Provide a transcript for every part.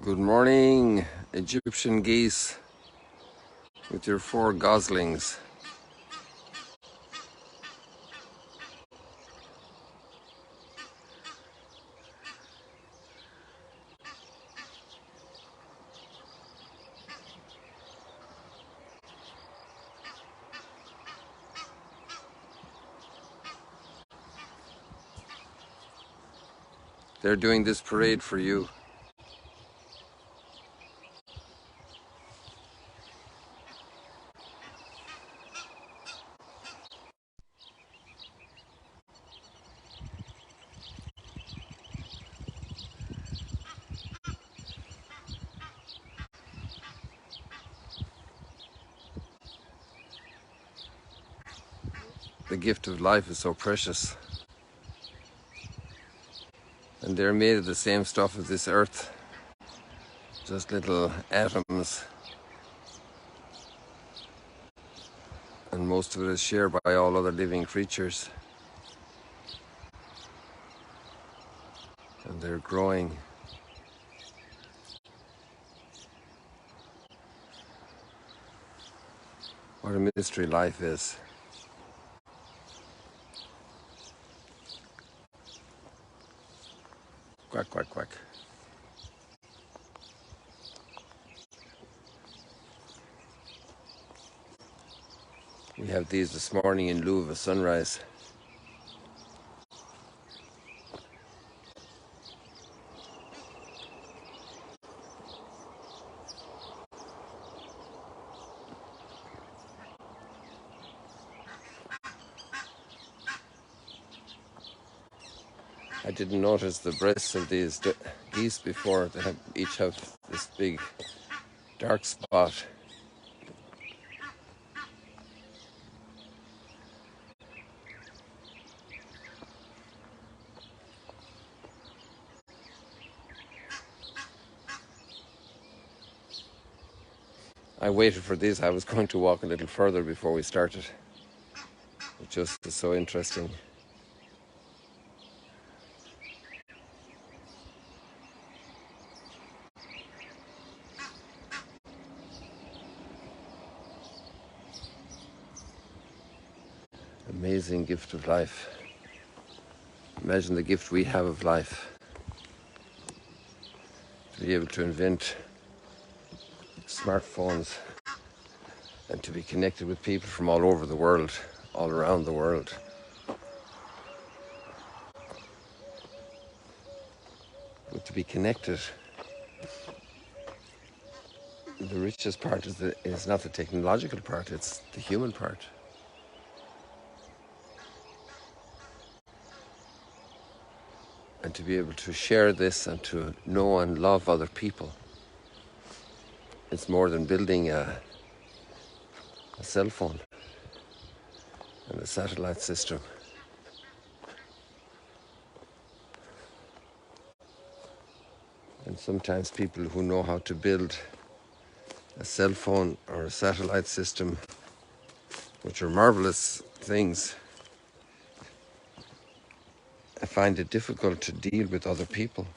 Good morning, Egyptian geese with your 4 goslings. They're doing this parade for you. The gift of life is so precious. And they're made of the same stuff as this earth. Just little atoms. And most of it is shared by all other living creatures. And they're growing. What a mystery life is. Quack, quack, quack. We have these this morning in lieu of a sunrise. I didn't notice the breasts of these geese before. They each have this big dark spot. I waited for these. I was going to walk a little further before we started. It just is so interesting. Amazing gift of life. Imagine the gift we have of life. To be able to invent smartphones and to be connected with people from all over the world, all around the world. But to be connected, the richest part is not the technological part, it's the human part. And to be able to share this and to know and love other people. It's more than building a cell phone and a satellite system. And sometimes people who know how to build a cell phone or a satellite system, which are marvelous things, I find it difficult to deal with other people.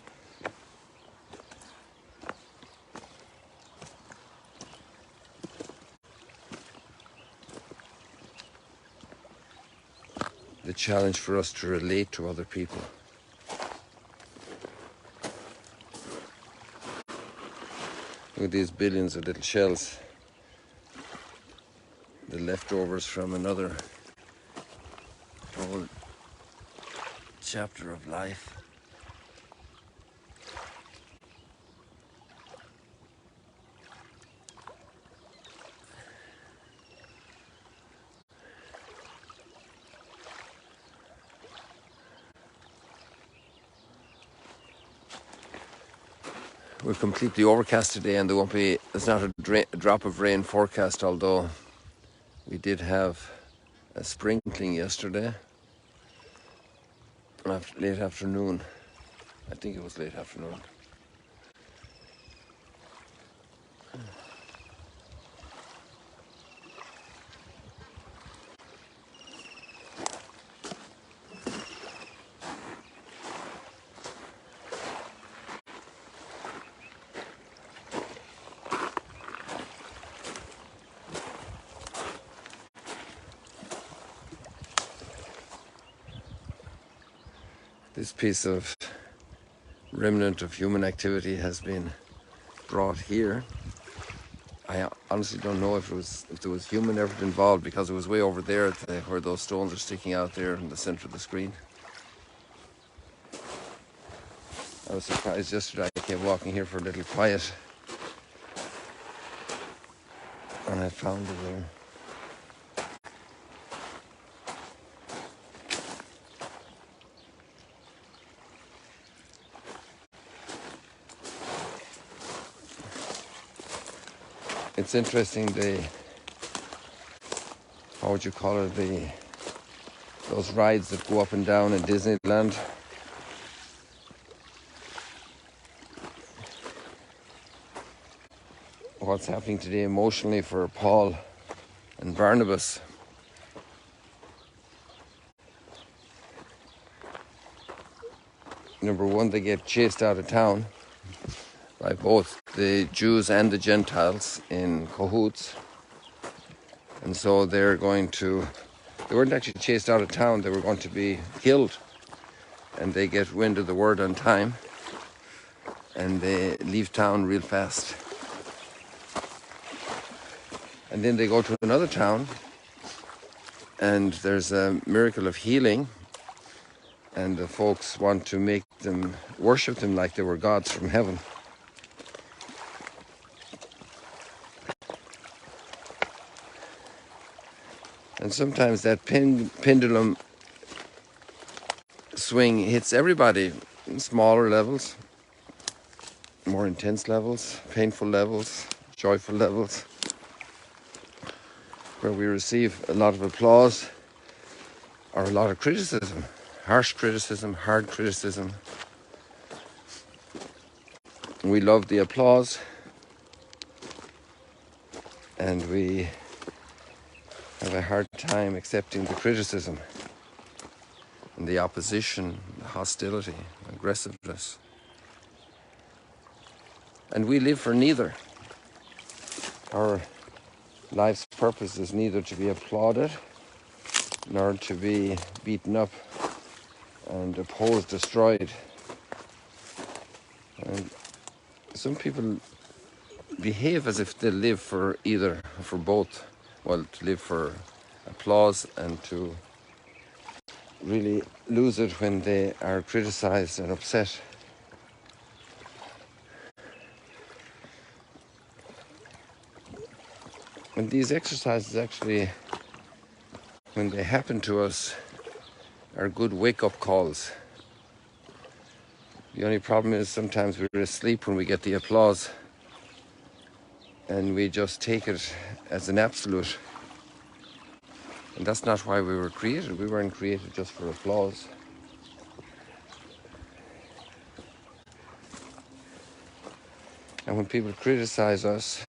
The challenge for us to relate to other people. Look at these billions of little shells. The leftovers from another whole chapter of life. We're completely overcast today, and there's not a drop of rain forecast, although we did have a sprinkling yesterday, late afternoon. I think it was late afternoon. this piece of remnant of human activity has been brought here. I honestly don't know if there was human effort involved, because it was way over there where those stones are sticking out there in the center of the screen. I was surprised yesterday. I came walking here for a little quiet, and I found it there. It's interesting, how would you call it, those rides that go up and down in Disneyland. What's happening today emotionally for Paul and Barnabas. Number one, they get chased out of town by both the Jews and the Gentiles in cahoots. And so they weren't actually chased out of town, they were going to be killed. And they get wind of the word on time, and they leave town real fast. And then they go to another town, and there's a miracle of healing, and the folks want to make them worship them like they were gods from heaven. And sometimes that pendulum swing hits everybody in smaller levels, more intense levels, painful levels, joyful levels, where we receive a lot of applause or a lot of criticism, harsh criticism, hard criticism. We love the applause, and we have a hard time accepting the criticism and the opposition, the hostility, aggressiveness. And we live for neither. Our life's purpose is neither to be applauded nor to be beaten up and opposed, destroyed. And some people behave as if they live for either, for both. Well, to live for applause and to really lose it when they are criticized and upset. And these exercises actually, when they happen to us, are good wake-up calls. The only problem is sometimes we're asleep when we get the applause, and we just take it as an absolute. And that's not why we were created. We weren't created just for applause. And when people criticize us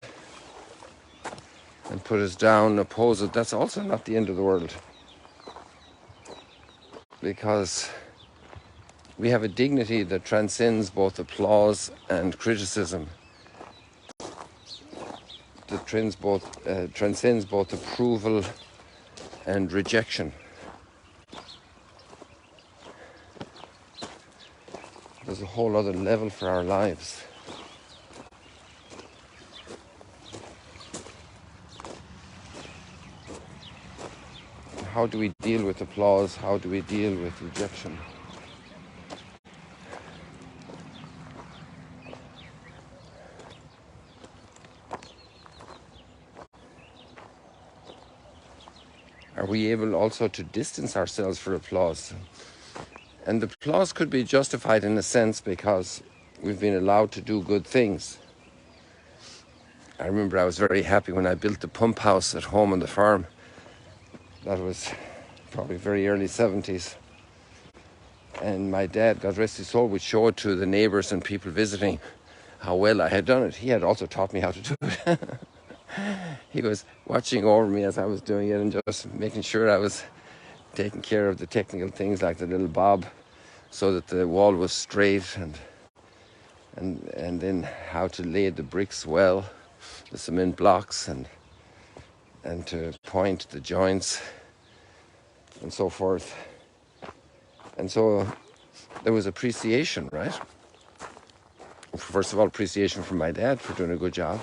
and put us down, oppose it, that's also not the end of the world. Because we have a dignity that transcends both applause and criticism. That transcends both approval and rejection. There's a whole other level for our lives. How do we deal with applause? How do we deal with rejection? Are we able also to distance ourselves for applause? And the applause could be justified in a sense because we've been allowed to do good things. I remember I was very happy when I built the pump house at home on the farm. That was probably very early 70s. And my dad, God rest his soul, would show it to the neighbours and people visiting how well I had done it. He had also taught me how to do it. He was watching over me as I was doing it and just making sure I was taking care of the technical things like the little bob so that the wall was straight, and then how to lay the bricks well, the cement blocks, and to point the joints and so forth. And so there was appreciation, right? First of all, appreciation from my dad for doing a good job.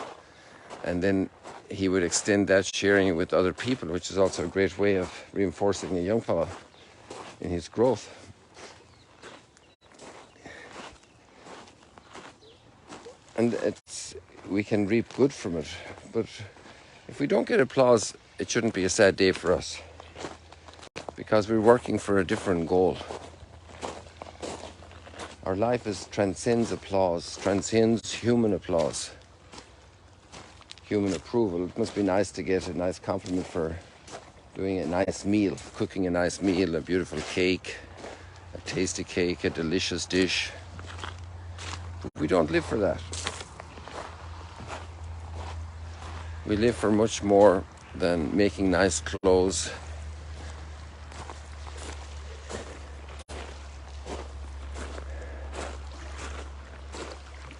And then he would extend that, sharing it with other people, which is also a great way of reinforcing a young fellow in his growth. And we can reap good from it. But if we don't get applause, it shouldn't be a sad day for us, because we're working for a different goal. Our life transcends applause, transcends human applause, human approval. It must be nice to get a nice compliment for doing a nice meal, cooking a nice meal, a beautiful cake, a tasty cake, a delicious dish. But we don't live for that. We live for much more than making nice clothes,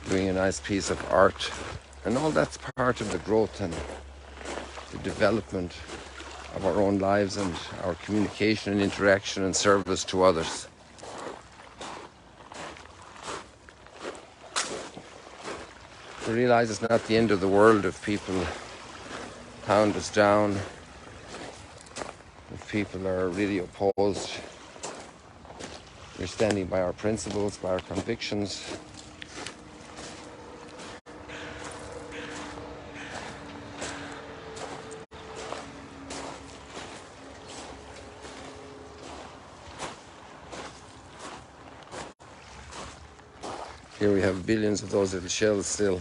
doing a nice piece of art, and all that's part of the growth and the development of our own lives and our communication and interaction and service to others. To realize it's not the end of the world if people pound us down, if people are really opposed. We're standing by our principles, by our convictions. Here we have billions of those little shells still.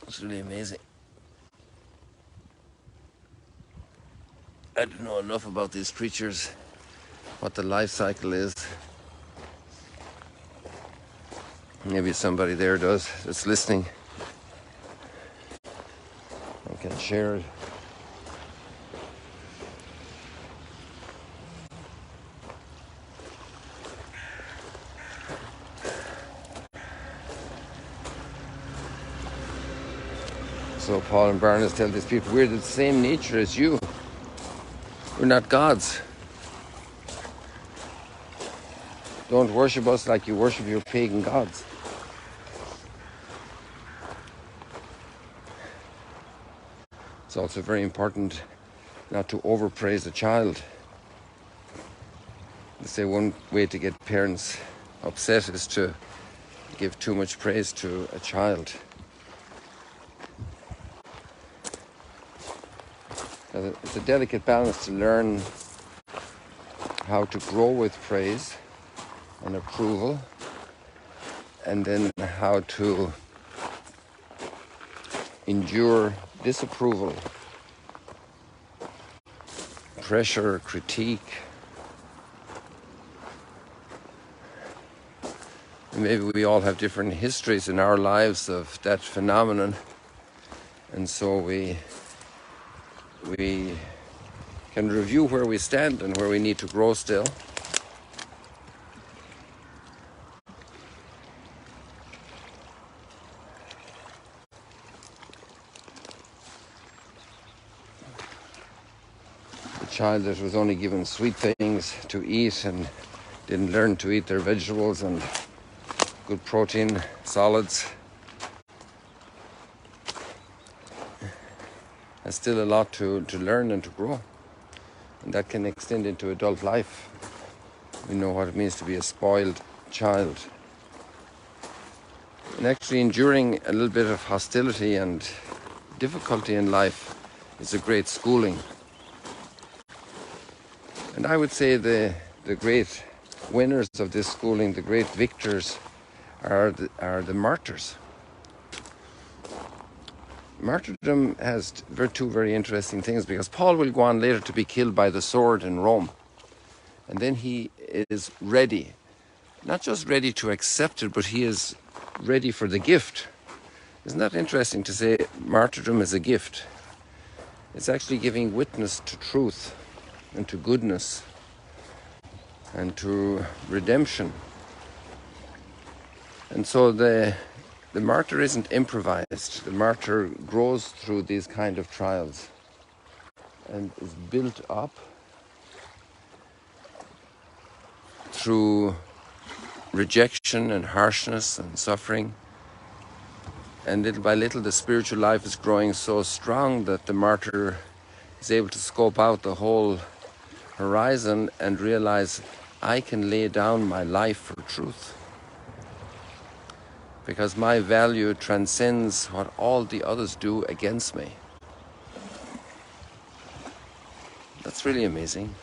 It's really amazing. I don't know enough about these creatures, what the life cycle is. Maybe somebody there does, that's listening, and can share it. So Paul and Barnabas tell these people, we're the same nature as you. We're not gods. Don't worship us like you worship your pagan gods. It's also very important not to overpraise a child. They say one way to get parents upset is to give too much praise to a child. It's a delicate balance to learn how to grow with praise and approval, and then how to endure disapproval, pressure, critique. And maybe we all have different histories in our lives of that phenomenon, and so we can review where we stand and where we need to grow still. The child that was only given sweet things to eat and didn't learn to eat their vegetables and good protein, solids, has still a lot to learn and to grow. And that can extend into adult life. We know what it means to be a spoiled child. And actually enduring a little bit of hostility and difficulty in life is a great schooling. And I would say the great winners of this schooling, the great victors, are the martyrs. Martyrdom has two very interesting things, because Paul will go on later to be killed by the sword in Rome. And then he is ready, not just ready to accept it, but he is ready for the gift. Isn't that interesting to say martyrdom is a gift? It's actually giving witness to truth and to goodness and to redemption. And so the martyr isn't improvised. The martyr grows through these kind of trials and is built up through rejection and harshness and suffering. And little by little, the spiritual life is growing so strong that the martyr is able to scope out the whole horizon and realize, I can lay down my life for truth, because my value transcends what all the others do against me. That's really amazing.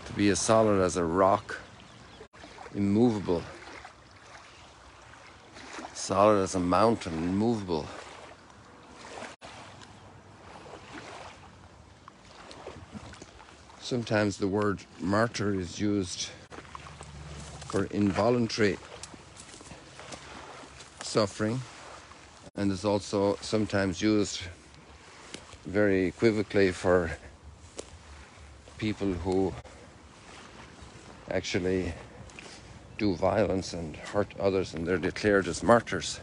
To be as solid as a rock, immovable, solid as a mountain, immovable. Sometimes the word martyr is used for involuntary suffering, and is also sometimes used very equivocally for people who actually do violence and hurt others, and they're declared as martyrs.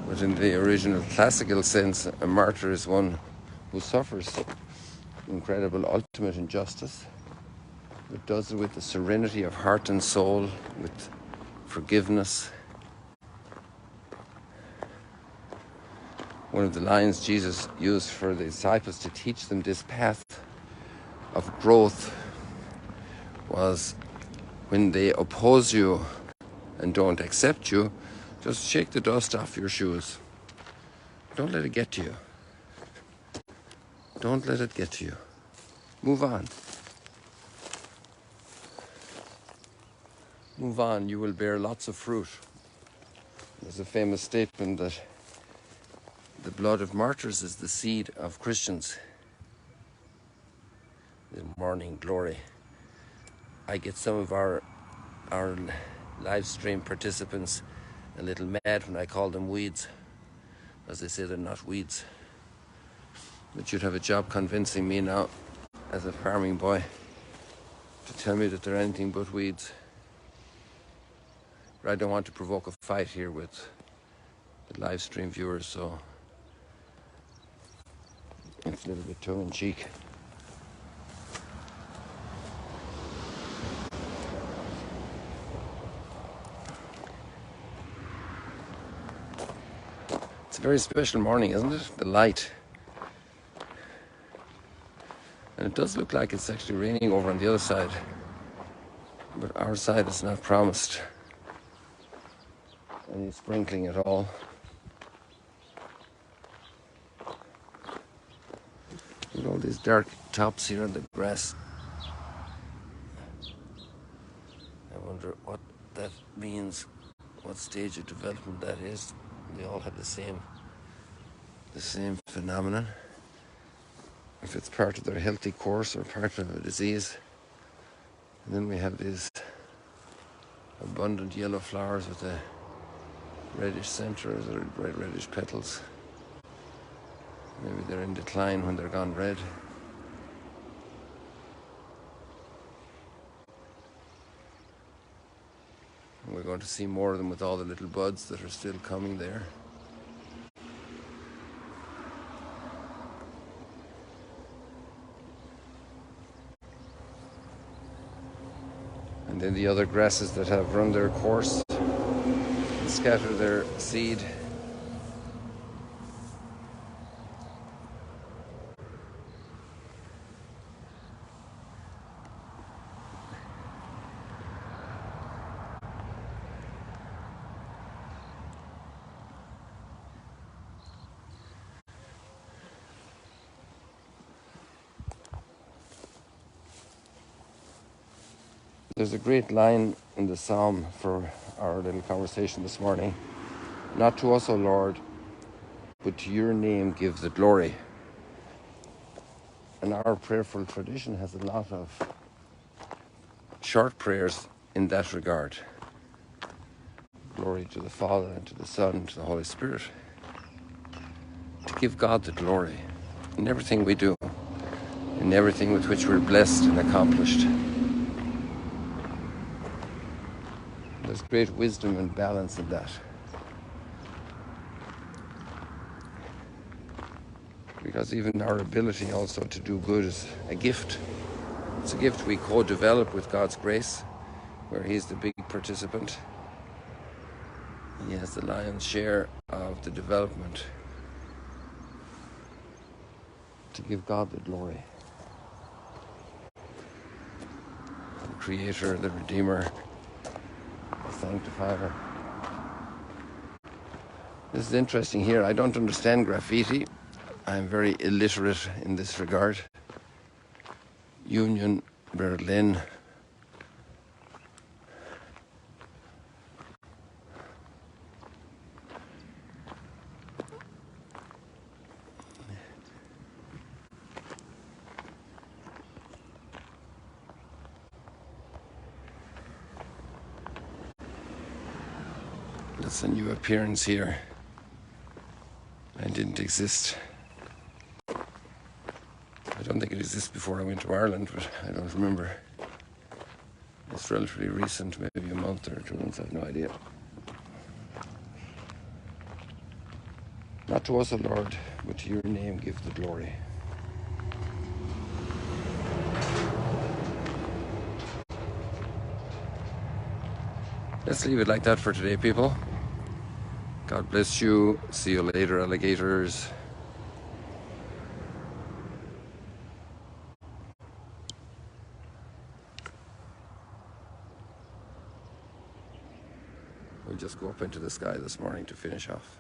But in the original classical sense, a martyr is one who suffers incredible ultimate injustice, but does it with the serenity of heart and soul, with forgiveness. One of the lines Jesus used for the disciples to teach them this path of growth was, when they oppose you and don't accept you, just shake the dust off your shoes. Don't let it get to you. Don't let it get to you. Move on. Move on. You will bear lots of fruit. There's a famous statement that the blood of martyrs is the seed of Christians. The morning glory. I get some of our live stream participants a little mad when I call them weeds, as they say they're not weeds. But you'd have a job convincing me now, as a farming boy, to tell me that they're anything but weeds. But I don't want to provoke a fight here with the live stream viewers, so it's a little bit tongue-in-cheek. It's a very special morning, isn't it? The light. And it does look like it's actually raining over on the other side. But our side is not promised any sprinkling at all. Look at all these dark tops here on the grass. I wonder what that means, what stage of development that is. They all have the same phenomenon. If it's part of their healthy course or part of a disease. And then we have these abundant yellow flowers with a reddish center or bright reddish petals. Maybe they're in decline when they're gone red. And we're going to see more of them with all the little buds that are still coming there. And then the other grasses that have run their course and scatter their seed. There's a great line in the psalm for our little conversation this morning. Not to us, O Lord, but to your name give the glory. And our prayerful tradition has a lot of short prayers in that regard. Glory to the Father, and to the Son, and to the Holy Spirit. To give God the glory in everything we do, in everything with which we're blessed and accomplished. There's great wisdom and balance in that. because even our ability also to do good is a gift. It's a gift we co-develop with God's grace, where He's the big participant. He has the lion's share of the development to give God the glory. The Creator, the Redeemer, the Sanctifier. This is interesting here. I don't understand graffiti. I'm very illiterate in this regard. Union, Berlin. That's a new appearance here. I didn't exist. I don't think it existed before I went to Ireland, but I don't remember. It's relatively recent, maybe a month or 2 months, I have no idea. Not to us, O Lord, but to your name give the glory. Let's leave it like that for today, people. God bless you. See you later, alligators. We'll just go up into the sky this morning to finish off.